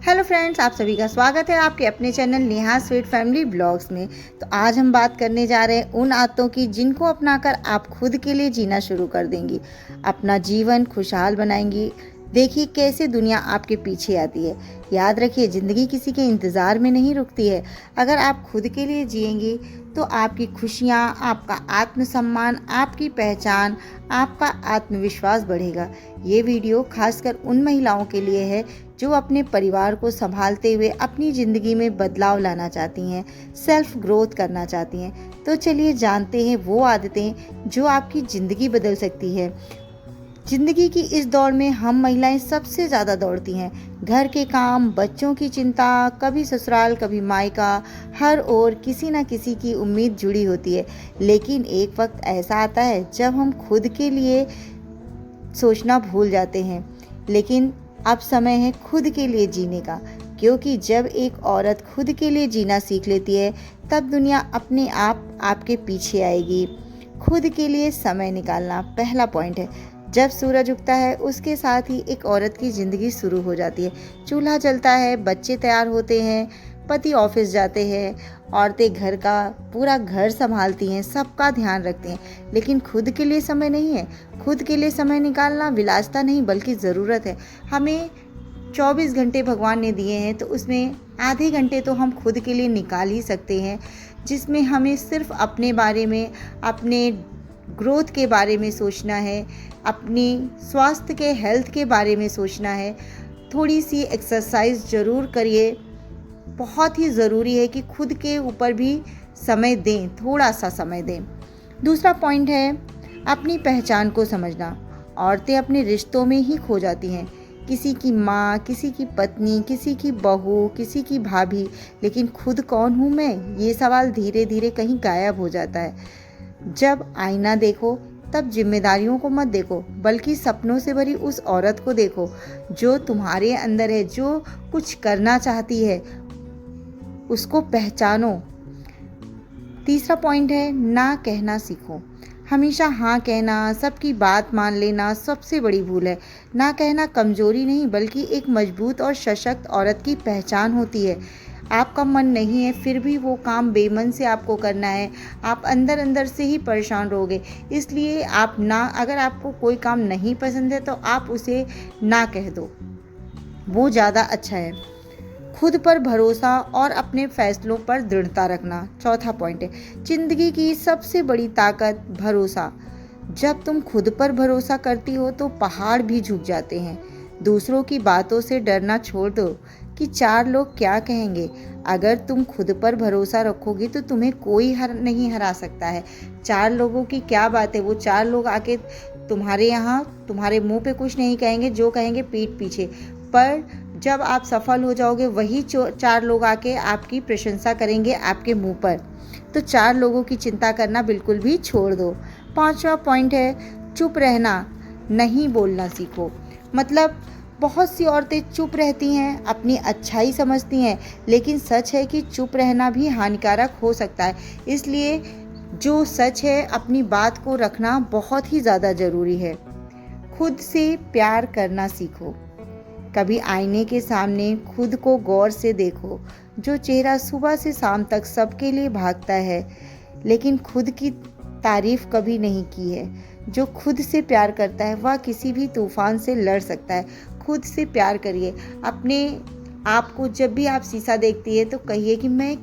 Hello friends, आप सभी का स्वागत है आपके अपने channel Neha sweet family blogs में। तो आज हम बात करने जा रहे हैं उन आदतों की जिनको अपनाकर आप खुद के लिए जीना शुरू कर देंगी, अपना जीवन खुशहाल बनाएंगी। देखिए कैसे दुनिया आपके पीछे आती है। याद रखिए, ज़िंदगी किसी के इंतज़ार में नहीं रुकती है। अगर आप खुद के लिए जिएंगी तो आपकी खुशियाँ, आपका आत्मसम्मान, आपकी पहचान, आपका आत्मविश्वास बढ़ेगा। ये वीडियो खासकर उन महिलाओं के लिए है जो अपने परिवार को संभालते हुए अपनी ज़िंदगी में बदलाव लाना चाहती हैं, सेल्फ ग्रोथ करना चाहती हैं। तो चलिए जानते हैं वो आदतें जो आपकी ज़िंदगी बदल सकती है। ज़िंदगी की इस दौड़ में हम महिलाएं सबसे ज़्यादा दौड़ती हैं। घर के काम, बच्चों की चिंता, कभी ससुराल कभी मायका, हर ओर किसी न किसी की उम्मीद जुड़ी होती है। लेकिन एक वक्त ऐसा आता है जब हम खुद के लिए सोचना भूल जाते हैं। लेकिन अब समय है खुद के लिए जीने का, क्योंकि जब एक औरत खुद के लिए जीना सीख लेती है तब दुनिया अपने आप आपके पीछे आएगी। खुद के लिए समय निकालना पहला पॉइंट है। जब सूरज उगता है उसके साथ ही एक औरत की ज़िंदगी शुरू हो जाती है। चूल्हा जलता है, बच्चे तैयार होते हैं, पति ऑफिस जाते हैं, औरतें घर का पूरा घर संभालती हैं, सबका ध्यान रखती हैं। लेकिन खुद के लिए समय नहीं है। खुद के लिए समय निकालना विलासिता नहीं बल्कि ज़रूरत है। हमें 24 घंटे भगवान ने दिए हैं तो उसमें आधे घंटे तो हम खुद के लिए निकाल ही सकते हैं, जिसमें हमें सिर्फ अपने बारे में, अपने ग्रोथ के बारे में सोचना है, अपनी स्वास्थ्य के हेल्थ के बारे में सोचना है। थोड़ी सी एक्सरसाइज ज़रूर करिए। बहुत ही ज़रूरी है कि खुद के ऊपर भी समय दें, थोड़ा सा समय दें। दूसरा पॉइंट है अपनी पहचान को समझना। औरतें अपने रिश्तों में ही खो जाती हैं, किसी की माँ, किसी की पत्नी, किसी की बहू, किसी की भाभी। लेकिन खुद कौन हूँ मैं, ये सवाल धीरे धीरे कहीं गायब हो जाता है। जब आईना देखो तब जिम्मेदारियों को मत देखो, बल्कि सपनों से भरी उस औरत को देखो जो तुम्हारे अंदर है, जो कुछ करना चाहती है, उसको पहचानो। तीसरा पॉइंट है ना कहना सीखो। हमेशा हाँ कहना, सबकी बात मान लेना सबसे बड़ी भूल है। ना कहना कमजोरी नहीं बल्कि एक मजबूत और सशक्त औरत की पहचान होती है। आपका मन नहीं है फिर भी वो काम बेमन से आपको करना है, आप अंदर अंदर से ही परेशान रहोगे। इसलिए आप ना, अगर आपको कोई काम नहीं पसंद है तो आप उसे ना कह दो, वो ज़्यादा अच्छा है। खुद पर भरोसा और अपने फैसलों पर दृढ़ता रखना चौथा पॉइंट है। जिंदगी की सबसे बड़ी ताकत भरोसा। जब तुम खुद पर भरोसा करती हो तो पहाड़ भी झुक जाते हैं। दूसरों की बातों से डरना छोड़ दो कि चार लोग क्या कहेंगे। अगर तुम खुद पर भरोसा रखोगी तो तुम्हें कोई नहीं हरा सकता है। चार लोगों की क्या बात है, वो चार लोग आके तुम्हारे यहाँ तुम्हारे मुंह पे कुछ नहीं कहेंगे, जो कहेंगे पीठ पीछे। पर जब आप सफल हो जाओगे वही चार लोग आके आपकी प्रशंसा करेंगे आपके मुंह पर। तो चार लोगों की चिंता करना बिल्कुल भी छोड़ दो। पांचवा पॉइंट है चुप रहना, नहीं बोलना सीखो। मतलब बहुत सी औरतें चुप रहती हैं, अपनी अच्छाई समझती हैं, लेकिन सच है कि चुप रहना भी हानिकारक हो सकता है। इसलिए जो सच है अपनी बात को रखना बहुत ही ज़्यादा ज़रूरी है। खुद से प्यार करना सीखो। कभी आईने के सामने खुद को गौर से देखो। जो चेहरा सुबह से शाम तक सबके लिए भागता है लेकिन खुद की तारीफ कभी नहीं की है। जो खुद से प्यार करता है वह किसी भी तूफान से लड़ सकता है। खुद से प्यार करिए। अपने आप को जब भी आप शीशा देखती है तो कहिए कि मैं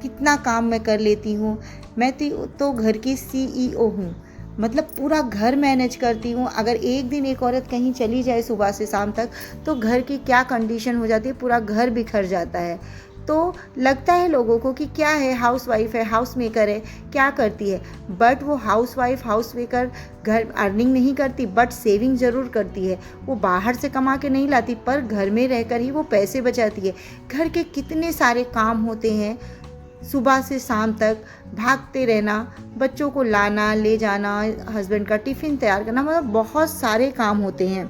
कितना काम मैं कर लेती हूँ, मैं तो घर की CEO हूँ, मतलब पूरा घर मैनेज करती हूँ। अगर एक दिन एक औरत कहीं चली जाए सुबह से शाम तक तो घर की क्या कंडीशन हो जाती है, पूरा घर बिखर जाता है। तो लगता है लोगों को कि क्या है, हाउसवाइफ है, हाउस मेकर है, क्या करती है। बट वो हाउसवाइफ, हाउस मेकर घर अर्निंग नहीं करती बट सेविंग ज़रूर करती है। वो बाहर से कमा के नहीं लाती पर घर में रहकर ही वो पैसे बचाती है। घर के कितने सारे काम होते हैं, सुबह से शाम तक भागते रहना, बच्चों को लाना ले जाना, हस्बैंड का टिफ़िन तैयार करना, मतलब बहुत सारे काम होते हैं।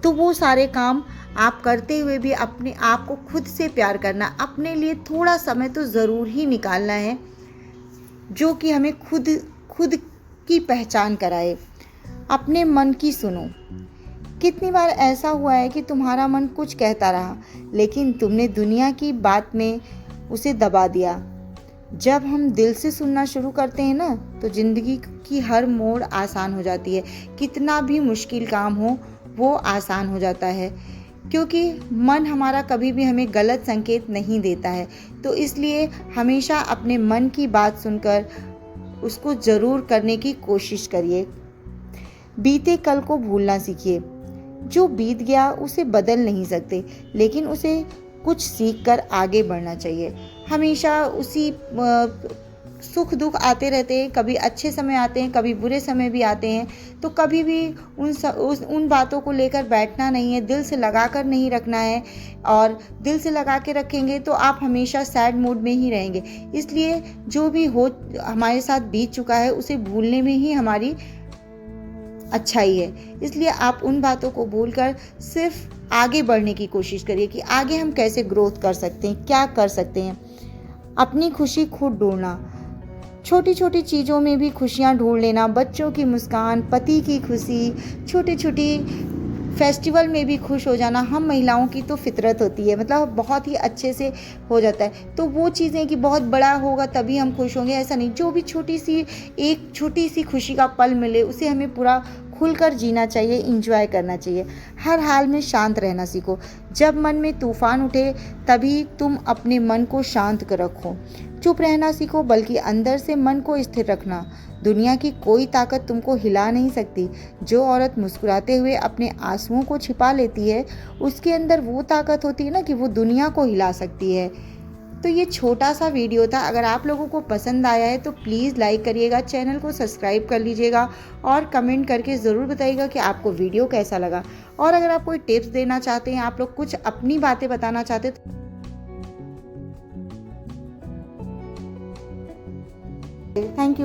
तो वो सारे काम आप करते हुए भी अपने आप को खुद से प्यार करना, अपने लिए थोड़ा समय तो ज़रूर ही निकालना है जो कि हमें खुद की पहचान कराए। अपने मन की सुनो। कितनी बार ऐसा हुआ है कि तुम्हारा मन कुछ कहता रहा, लेकिन तुमने दुनिया की बात में उसे दबा दिया। जब हम दिल से सुनना शुरू करते हैं ना, तो ज़िंदगी की हर मोड़ आसान हो जाती है। कितना भी मुश्किल काम हो वो आसान हो जाता है, क्योंकि मन हमारा कभी भी हमें गलत संकेत नहीं देता है। तो इसलिए हमेशा अपने मन की बात सुनकर उसको ज़रूर करने की कोशिश करिए। बीते कल को भूलना सीखिए। जो बीत गया उसे बदल नहीं सकते, लेकिन उसे कुछ सीख कर आगे बढ़ना चाहिए। हमेशा उसी सुख दुख आते रहते हैं, कभी अच्छे समय आते हैं, कभी बुरे समय भी आते हैं। तो कभी भी उन बातों को लेकर बैठना नहीं है, दिल से लगा कर नहीं रखना है। और दिल से लगा के रखेंगे तो आप हमेशा सैड मूड में ही रहेंगे। इसलिए जो भी हो हमारे साथ बीत चुका है उसे भूलने में ही हमारी अच्छाई है। इसलिए आप उन बातों को भूलकर सिर्फ आगे बढ़ने की कोशिश करिए कि आगे हम कैसे ग्रोथ कर सकते हैं, क्या कर सकते हैं। अपनी खुशी खुद ढूंढना, छोटी छोटी चीज़ों में भी खुशियाँ ढूंढ लेना, बच्चों की मुस्कान, पति की खुशी, छोटी छोटी फेस्टिवल में भी खुश हो जाना हम महिलाओं की तो फितरत होती है, मतलब बहुत ही अच्छे से हो जाता है। तो वो चीज़ें कि बहुत बड़ा होगा तभी हम खुश होंगे, ऐसा नहीं। जो भी एक छोटी सी खुशी का पल मिले उसे हमें पूरा खुलकर जीना चाहिए, इंजॉय करना चाहिए। हर हाल में शांत रहना सीखो। जब मन में तूफान उठे तभी तुम अपने मन को शांत कर रखो। चुप रहना सीखो, बल्कि अंदर से मन को स्थिर रखना। दुनिया की कोई ताकत तुमको हिला नहीं सकती। जो औरत मुस्कुराते हुए अपने आंसुओं को छिपा लेती है, उसके अंदर वो ताकत होती है ना कि वो दुनिया को हिला सकती है। तो ये छोटा सा वीडियो था। अगर आप लोगों को पसंद आया है तो प्लीज़ लाइक करिएगा, चैनल को सब्सक्राइब कर लीजिएगा और कमेंट करके ज़रूर बताइएगा कि आपको वीडियो कैसा लगा। और अगर आप कोई टिप्स देना चाहते हैं, आप लोग कुछ अपनी बातें बताना चाहते हैं, थैंक यू।